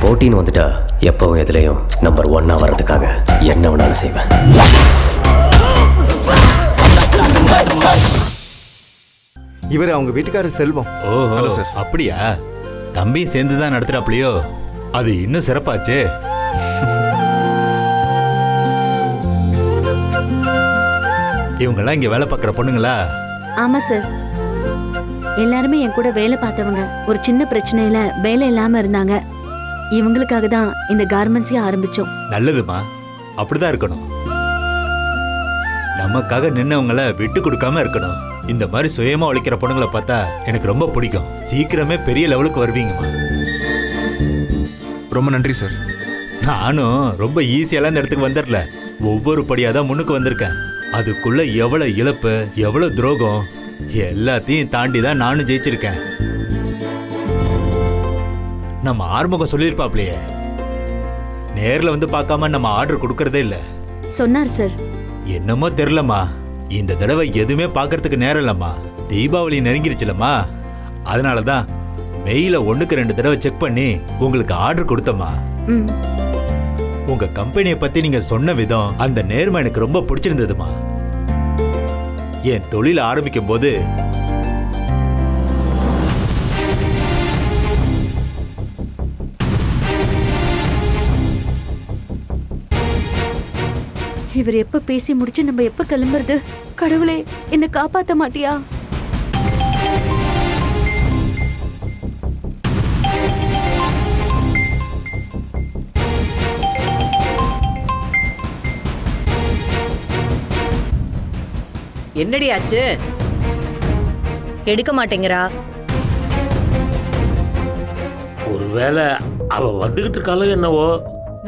போட்டின்னு வந்துட்டா எப்பவும் எதுலையும் நம்பர் 1 வர்றதுக்காக என்ன வேணாலும் செய்வேன். இவர் அவங்க வீட்டுக்காரர் செல்வம். ஓஹோ சார், அப்படியா? தம்பி சேர்ந்து தான் நடத்துறாப்லையோ? அது இன்னும் சிறப்பாச்சு. இவங்கெல்லாம் இங்க வேலை பார்க்குற பொண்ணுங்களா? ஆமா சார், எல்லாருமே என் கூட வேலை பார்த்தவங்க. ஒரு சின்ன பிரச்சனையில வேலை இல்லாம இருந்தாங்க. இவங்களுக்காக தான் இந்த கார்மெண்ட்ஸையே ஆரம்பிச்சோம். நல்லதுமா, அப்படிதான் இருக்கணும். நமக்காக நின்னவங்கள விட்டு கொடுக்காம இருக்கணும். இந்த மாதிரி சுயமா உழைக்கிற பொண்ணுங்களை பார்த்தா எனக்கு ரொம்ப பிடிக்கும். சீக்கிரமே பெரிய லெவலுக்கு வருவீங்கம்மா. ரொம்ப நன்றி சார். நானும் ரொம்ப ஈஸியெல்லாம் இந்த இடத்துக்கு வந்துடல. ஒவ்வொரு படியா தான் முன்னுக்கு வந்திருக்கேன். அதுக்குள்ள எவ்வளவு இழப்பு, எவ்வளவு துரோகம், எல்லாத்தையும் தாண்டி தான் நானும் ஜெயிச்சிருக்கேன். நம்ம ஆறுமுகம் சொல்லியிருப்பாப்லையே, நேர்ல வந்து பார்க்காம நம்ம ஆர்டர் கொடுக்கறதே இல்ல சொன்னார் சார். என்னமோ தெரியலம்மா, இந்த தடவை எதுவுமே பார்க்கறதுக்கு நேரம் இல்லம்மா. தீபாவளி நெருங்கிருச்சுலம்மா, அதனாலதான் மெயில 1க்கு 2 தடவை செக் பண்ணி உங்களுக்கு ஆர்டர் கொடுத்தம்மா. உங்க கம்பெனியை பத்தி நீங்க சொன்ன விதம், அந்த நேர்மை எனக்கு ரொம்ப பிடிச்சிருந்ததுமா. என் தொழில் ஆரம்பிக்கும் போது இவர் எப்ப பேசி முடிச்சு நம்ம எப்ப கிளம்புறது? கடவுளே, என்ன காப்பாத்த மாட்டியா? என்னடி ஆச்சு? எடுக்க மாட்டேங்கிறா. ஒருவேளை அவ வந்துகிட்டு இருக்காளோ என்னவோ.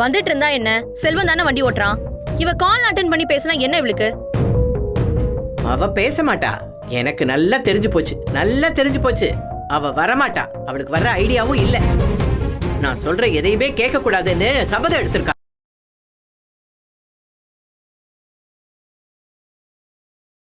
வந்துட்டு இருந்தா என்ன? செல்வம் தானே வண்டி ஓட்டுறான். இவ கால் அட்டன் பண்ணி பேசினா என்ன இவளுக்கு? அவ பேச மாட்டா. எனக்கு நல்லா தெரிஞ்சு போச்சு, நல்லா தெரிஞ்சு போச்சு. அவ வரமாட்டா. அவளுக்கு வர்ற ஐடியாவும் இல்ல. நான் சொல்ற எதையுமே கேட்க கூடாதுன்னு சபதம் எடுத்திருக்கா.